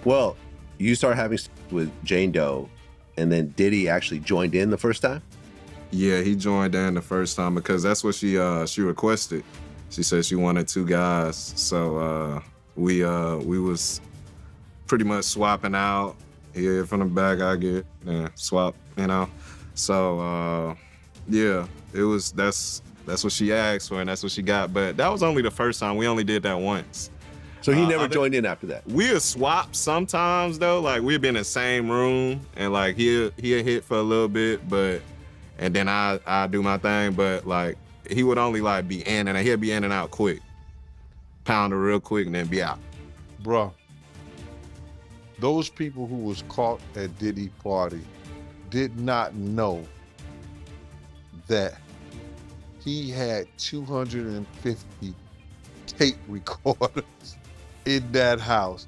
Well, you started having sex with Jane Doe, and then Diddy actually joined in the first time? Yeah, he joined in the first time because that's what she requested. She said she wanted two guys, so we was pretty much swapping out. He get from the back, I get swap, you know. So yeah, that's what she asked for and that's what she got. But that was only the first time. We only did that once. So he never joined in after that? We'll swap sometimes though. Like we'd be in the same room and like he'll hit for a little bit, and then I do my thing. But like he would only like be in and he'll be in and out quick, pound her real quick and then be out. Bruh, those people who was caught at Diddy party did not know that he had 250 tape recorders in that house.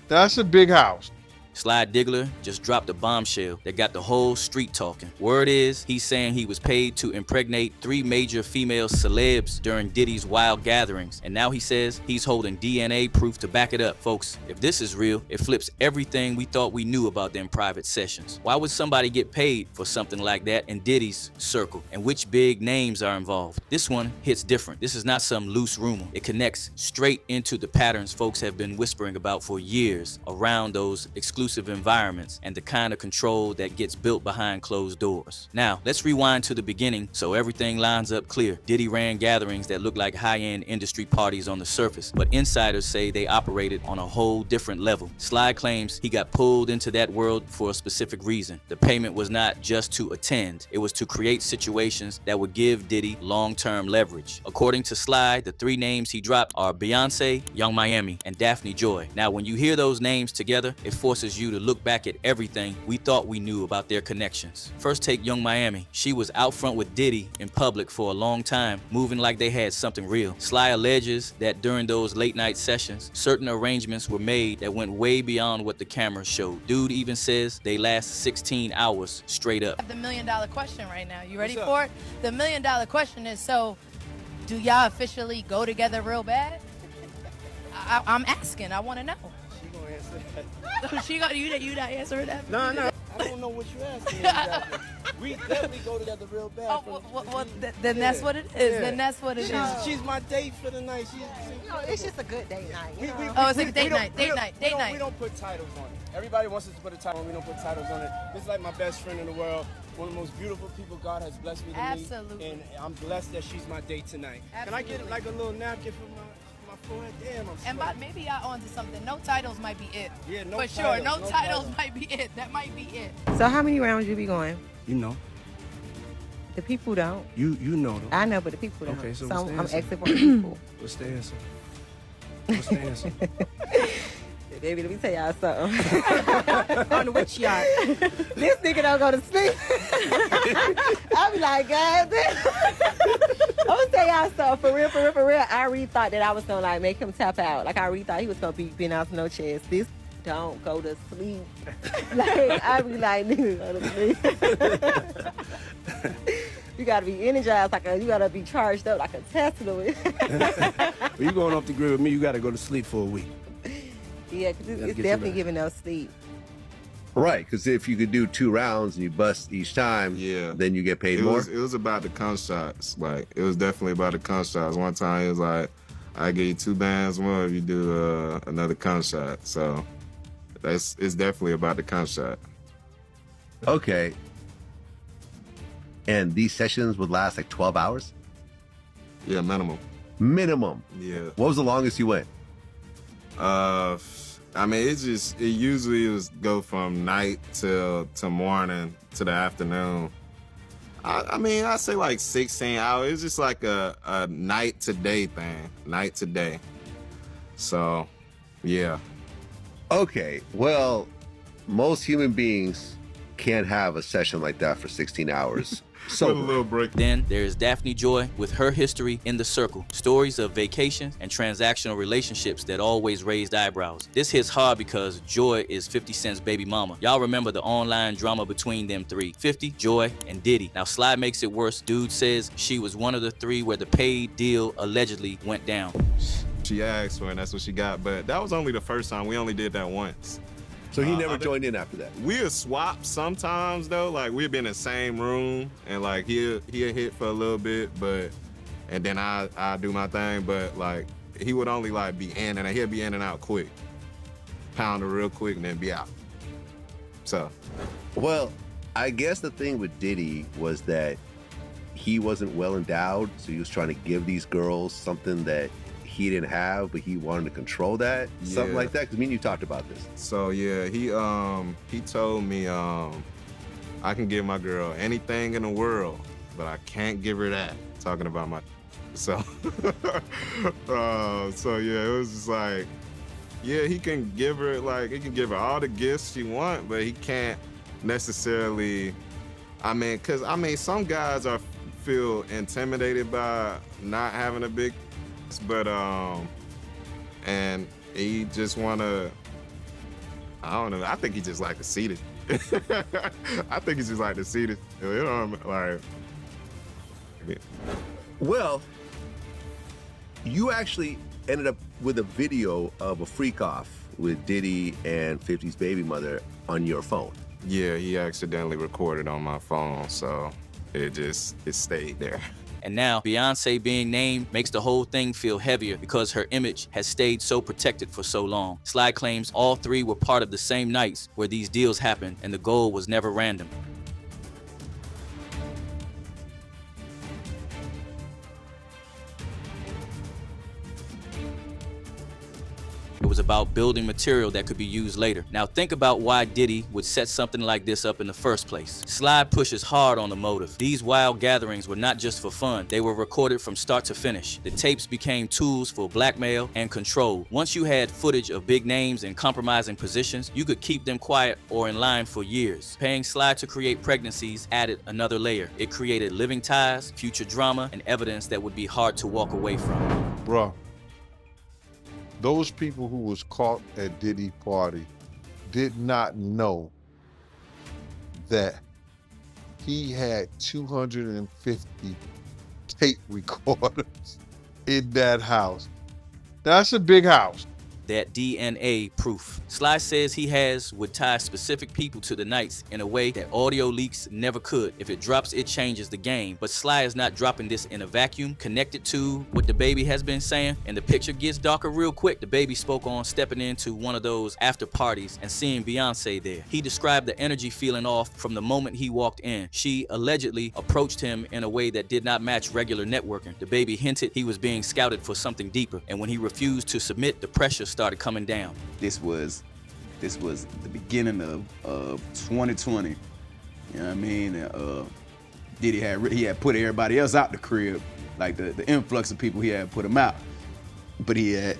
That's a big house. Sly Diggler just dropped a bombshell that got the whole street talking. Word is, he's saying he was paid to impregnate 3 major female celebs during Diddy's wild gatherings. And now he says he's holding DNA proof to back it up. Folks, if this is real, it flips everything we thought we knew about them private sessions. Why would somebody get paid for something like that in Diddy's circle? And which big names are involved? This one hits different. This is not some loose rumor. It connects straight into the patterns folks have been whispering about for years around those exclusive environments and the kind of control that gets built behind closed doors. Now, let's rewind to the beginning so everything lines up clear. Diddy ran gatherings that looked like high-end industry parties on the surface, but insiders say they operated on a whole different level. Sly claims he got pulled into that world for a specific reason. The payment was not just to attend, it was to create situations that would give Diddy long-term leverage. According to Sly, the 3 names he dropped are Beyonce, Young Miami, and Daphne Joy. Now, when you hear those names together, it forces you to look back at everything we thought we knew about their connections. First, take Young Miami. She was out front with Diddy in public for a long time, moving like they had something real. Sly alleges that during those late night sessions, certain arrangements were made that went way beyond what the camera showed. Dude even says they last 16 hours straight up. I have the $1 million question right now. You ready for it? The $1 million question is, so do y'all officially go together real bad? I'm asking. I want to know. She gonna you not answering that? No. I don't know what you're asking exactly. We definitely go together real bad. Then that's what it is. Then that's what it is. She's my date for the night. It's just a good date night. It's like a date night. Date night. We don't put titles on it. Everybody wants us to put a title on. We don't put titles on it. This is like my best friend in the world. One of the most beautiful people God has blessed me to meet. Absolutely. And I'm blessed that she's my date tonight. Absolutely. Can I get like a little napkin for my forehead? Damn, I'm And maybe y'all onto something. No titles might be it. Yeah, no For titles, sure. No titles might be it. That might be it. So how many rounds you be going? You know. The people don't. You know though. I know, but the people don't. Okay, so I'm what's the answer? asking for the people. What's the answer? What's the answer? Baby, let me tell y'all something. On the witch yacht. This nigga don't go to sleep. I be like, God damn. I'm gonna tell y'all something. For real. I really thought that I was gonna like make him tap out. Like I really thought he was gonna be being out for no chance. This don't go to sleep. Like I be like, nigga, go to sleep. You gotta be energized, you gotta be charged up like a Tesla. When you going off the grid with me, you gotta go to sleep for a week. Yeah, because it's definitely giving us sleep. Right, because if you could do 2 rounds and you bust each time, then you get paid more. It was about the cum shots. Like, it was definitely about the cum shots. One time, it was like, I give you 2 bands more if you do another cum shot. So, it's definitely about the cum shot. Okay. And these sessions would last like 12 hours? Yeah, minimum. Minimum? Yeah. What was the longest you went? I mean, it usually was go from night to morning to the afternoon. I mean, I say like 16 hours. It's just like a night to day thing, night to day. So, yeah. Okay, well, most human beings can't have a session like that for 16 hours. So a little break. Then there is Daphne Joy with her history in the circle. Stories of vacations and transactional relationships that always raised eyebrows. This hits hard because Joy is 50 Cent's baby mama. Y'all remember the online drama between them 3, 50, Joy, and Diddy. Now Sly makes it worse. Dude says she was one of the 3 where the paid deal allegedly went down. she asked for, and that's what she got. But that was only the first time. We only did that once. So he never joined in after that. We'll swap sometimes though. Like we'd be in the same room, and like he'll hit for a little bit, and then I do my thing. But like he would only like be in, and he'll be in and out quick, pound it real quick, and then be out. So, well, I guess the thing with Diddy was that he wasn't well endowed, so he was trying to give these girls something that he didn't have, but he wanted to control that, something like that. Because me and you talked about this. So yeah, he told me I can give my girl anything in the world, but I can't give her that. Talking about my so so yeah, it was just like, yeah, he can give her all the gifts she want, but he can't necessarily. Cause some guys feel intimidated by not having a big, but and he just wanna, I don't know. I think he just like to see it. I think he just like to see it. You know, like. Well, you actually ended up with a video of a freak off with Diddy and 50's baby mother on your phone. Yeah, he accidentally recorded on my phone, so it stayed there. And now, Beyonce being named makes the whole thing feel heavier because her image has stayed so protected for so long. Sly claims all three were part of the same nights where these deals happened, and the goal was never random. It was about building material that could be used later. Now think about why Diddy would set something like this up in the first place. Sly pushes hard on the motive. These wild gatherings were not just for fun. They were recorded from start to finish. The tapes became tools for blackmail and control. Once you had footage of big names in compromising positions, you could keep them quiet or in line for years. Paying Sly to create pregnancies added another layer. It created living ties, future drama, and evidence that would be hard to walk away from. Bruh, those people who was caught at Diddy party did not know that he had 250 tape recorders in that house. That's a big house. That DNA proof. Sly says he would tie specific people to the nights in a way that audio leaks never could. If it drops, it changes the game. But Sly is not dropping this in a vacuum. Connected to what the baby has been saying, and the picture gets darker real quick. The baby spoke on stepping into one of those after parties and seeing Beyonce there. He described the energy feeling off from the moment he walked in. She allegedly approached him in a way that did not match regular networking. The baby hinted he was being scouted for something deeper, and when he refused to submit, the pressure started coming down. This was the beginning of 2020. You know what I mean? Diddy had put everybody else out the crib, like the influx of people, he had put them out. But he had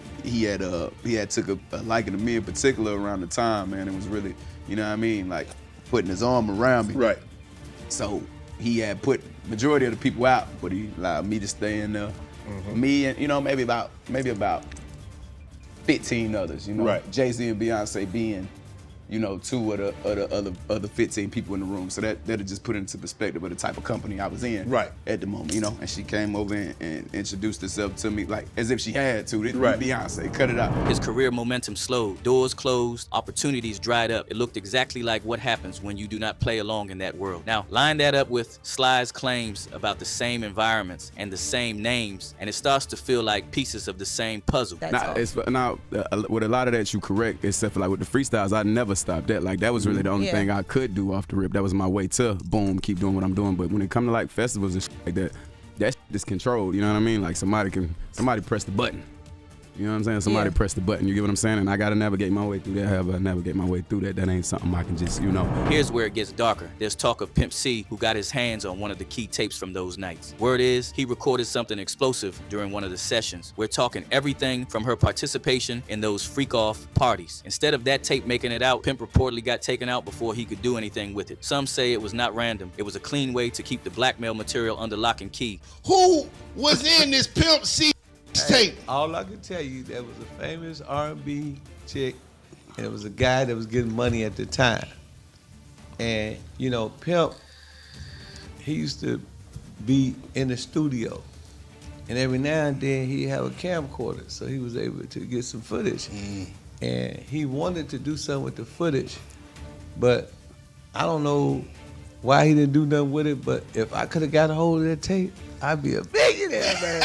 took a liking to me in particular around the time, man. It was really, you know what I mean, like putting his arm around me. Right. So he had put majority of the people out, but he allowed me to stay in there. Mm-hmm. Me and, you know, maybe about 15 others, you know, right. Jay-Z and Beyonce being, you know, two of the other 15 people in the room. So that'll just put into perspective of the type of company I was in right. at the moment, you know. And she came over and introduced herself to me like as if she had to. Right. Beyonce, cut it out. His career momentum slowed. Doors closed, opportunities dried up. It looked exactly like what happens when you do not play along in that world. Now, line that up with Sly's claims about the same environments and the same names, and it starts to feel like pieces of the same puzzle. Now, with a lot of that, you correct, except for like with the freestyles, I never stopped that. Like that was really the only thing I could do off the rip. That was my way to boom, keep doing what I'm doing. But when it comes to like festivals and shit like that shit is controlled. You know what I mean? Like somebody press the button. You know what I'm saying? Somebody press the button. You get what I'm saying? And I gotta navigate my way through that. However I navigate my way through that, that ain't something I can just, you know. Here's where it gets darker. There's talk of Pimp C, who got his hands on one of the key tapes from those nights. Word is, he recorded something explosive during one of the sessions. We're talking everything from her participation in those freak-off parties. Instead of that tape making it out, Pimp reportedly got taken out before he could do anything with it. Some say it was not random. It was a clean way to keep the blackmail material under lock and key. Who was in this Pimp C tape? All I can tell you, there was a famous R&B chick, and it was a guy that was getting money at the time. And, you know, Pimp, he used to be in the studio And every now and then he'd have a camcorder, so he was able to get some footage. And he wanted to do something with the footage, but I don't know why he didn't do nothing with it, but if I could have got a hold of that tape, I'd be a billionaire, man.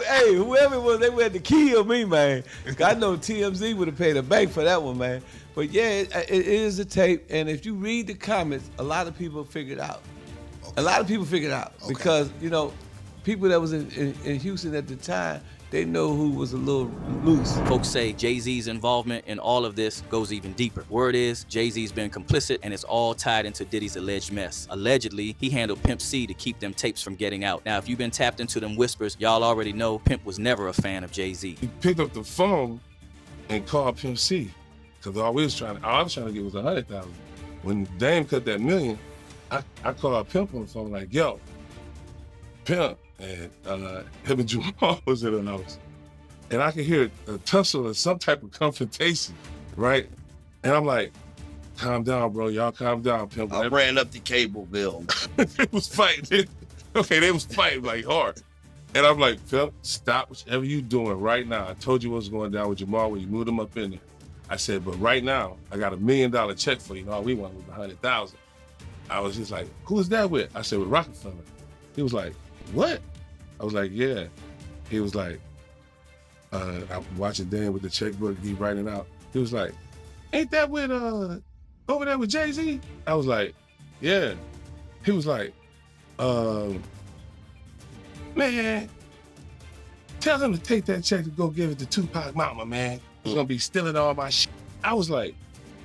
Hey, whoever it was, they went to kill me, man. I know TMZ would have paid a bank for that one, man. But yeah, it is a tape, and if you read the comments, a lot of people figured out. A lot of people figured out because, you know, people that was in Houston at the time, they know who was a little loose. Folks say Jay-Z's involvement in all of this goes even deeper. Word is, Jay-Z's been complicit and it's all tied into Diddy's alleged mess. Allegedly, he handled Pimp C to keep them tapes from getting out. Now, if you've been tapped into them whispers, y'all already know Pimp was never a fan of Jay-Z. He picked up the phone and called Pimp C, because all I was trying to get was 100,000. When Dame cut that $1 million, I called Pimp on the phone like, yo, Pimp, and him and Jamal was in the house. And I could hear a tussle or some type of confrontation, right? And I'm like, calm down, bro. Y'all calm down, Pimp. I ran up the cable bill. They was fighting. They was fighting like hard. And I'm like, Pimp, stop whatever you doing right now. I told you what was going down with Jamal when you moved him up in there. I said, but right now, I got $1 million check for you. And all we want was 100,000. I was just like, who is that with? I said, with Rockefeller. He was like, what? I was like, yeah. He was like, I'm watching Dan with the checkbook, he writing out. He was like, ain't that with, over there with Jay-Z? I was like, yeah. He was like, man, tell him to take that check to go give it to Tupac Mama, man. He's gonna be stealing all my shit. I was like,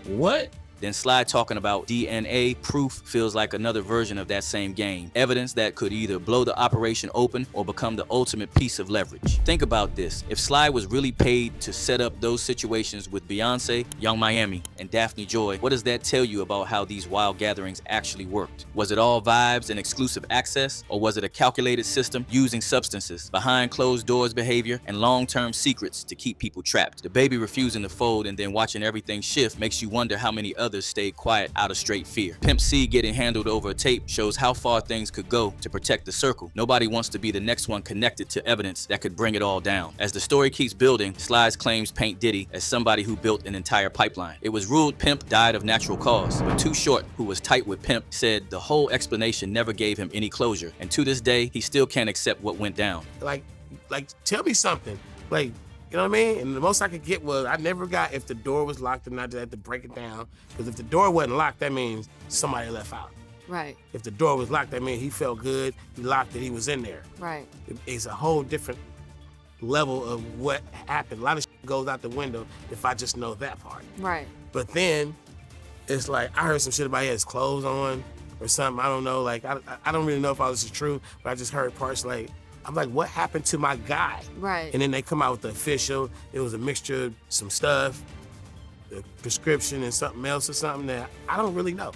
what? Then Sly talking about DNA proof feels like another version of that same game. Evidence that could either blow the operation open or become the ultimate piece of leverage. Think about this. If Sly was really paid to set up those situations with Beyonce, Young Miami, and Daphne Joy, what does that tell you about how these wild gatherings actually worked? Was it all vibes and exclusive access, or was it a calculated system using substances, behind closed doors behavior, and long-term secrets to keep people trapped? The baby refusing to fold and then watching everything shift makes you wonder how many others stayed quiet out of straight fear. Pimp C getting handled over a tape shows how far things could go to protect the circle. Nobody wants to be the next one connected to evidence that could bring it all down. As the story keeps building, Sly's claims paint Diddy as somebody who built an entire pipeline. It was ruled Pimp died of natural cause, but Too Short, who was tight with Pimp, said the whole explanation never gave him any closure, and to this day, he still can't accept what went down. Like, tell me something. Like, you know what I mean? And the most I could get was, I never got if the door was locked and I just had to break it down. Because if the door wasn't locked, that means somebody left out. Right. If the door was locked, that means he felt good, he locked it, he was in there. Right. It's a whole different level of what happened. A lot of shit goes out the window if I just know that part. Right. But then, it's like, I heard some shit about he had his clothes on or something, I don't know. Like, I don't really know if all this is true, but I just heard parts like, I'm like, what happened to my guy? Right. And then they come out with the official. It was a mixture of some stuff, the prescription and something else or something that I don't really know.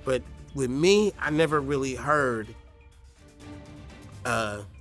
But with me, I never really heard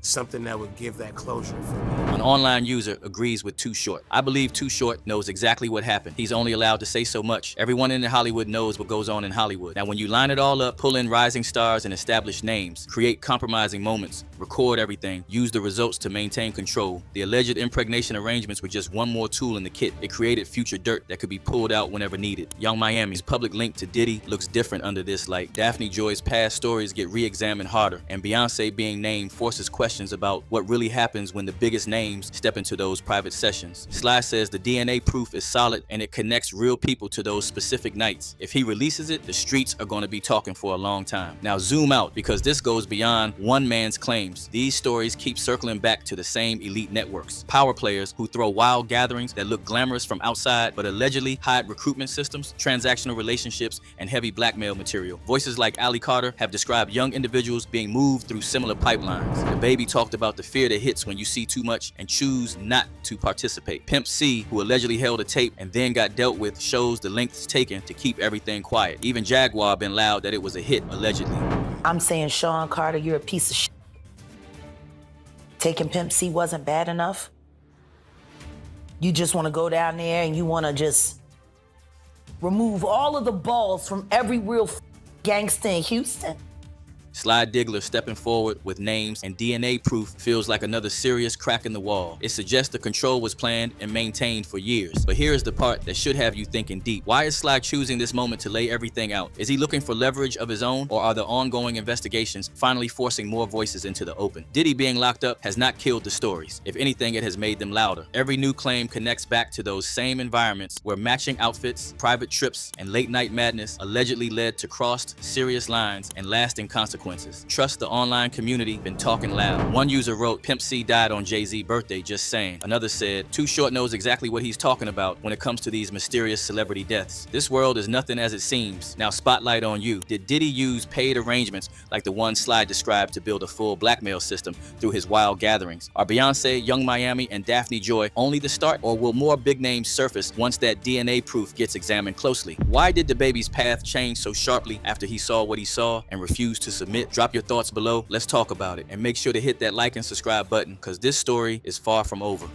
something that would give that closure for me. An online user agrees with Too Short. I believe Too Short knows exactly what happened. He's only allowed to say so much. Everyone in Hollywood knows what goes on in Hollywood. Now, when you line it all up, pull in rising stars and establish names, create compromising moments, record everything, use the results to maintain control, the alleged impregnation arrangements were just one more tool in the kit. It created future dirt that could be pulled out whenever needed. Young Miami's public link to Diddy looks different under this light. Daphne Joy's past stories get re-examined harder, and Beyonce being named forces questions about what really happens when the biggest names step into those private sessions. Sly says the DNA proof is solid and it connects real people to those specific nights. If he releases it, the streets are going to be talking for a long time. Now zoom out, because this goes beyond one man's claims. These stories keep circling back to the same elite networks. Power players who throw wild gatherings that look glamorous from outside but allegedly hide recruitment systems, transactional relationships, and heavy blackmail material. Voices like Ali Carter have described young individuals being moved through similar pipelines. The baby talked about the fear that hits when you see too much and choose not to participate. Pimp C, who allegedly held a tape and then got dealt with, shows the lengths taken to keep everything quiet. Even Jaguar been loud that it was a hit, allegedly. I'm saying, Sean Carter, you're a piece of shit. Taking Pimp C wasn't bad enough? You just want to go down there and you want to just remove all of the balls from every real gangster in Houston? Sly Diggler stepping forward with names and DNA proof feels like another serious crack in the wall. It suggests the control was planned and maintained for years. But here's the part that should have you thinking deep. Why is Sly choosing this moment to lay everything out? Is he looking for leverage of his own, or are the ongoing investigations finally forcing more voices into the open? Diddy being locked up has not killed the stories. If anything, it has made them louder. Every new claim connects back to those same environments where matching outfits, private trips, and late-night madness allegedly led to crossed, serious lines and lasting consequences. Trust the online community been talking loud. One user wrote, "Pimp C died on Jay-Z's birthday, just saying." Another said, "Too Short knows exactly what he's talking about when it comes to these mysterious celebrity deaths. This world is nothing as it seems. Now spotlight on you. Did Diddy use paid arrangements like the one Sly described to build a full blackmail system through his wild gatherings? Are Beyonce, Young Miami, and Daphne Joy only the start, or will more big names surface once that DNA proof gets examined closely? Why did the baby's path change so sharply after he saw what he saw and refused to submit? Drop your thoughts below. Let's talk about it. And make sure to hit that like and subscribe button, because this story is far from over.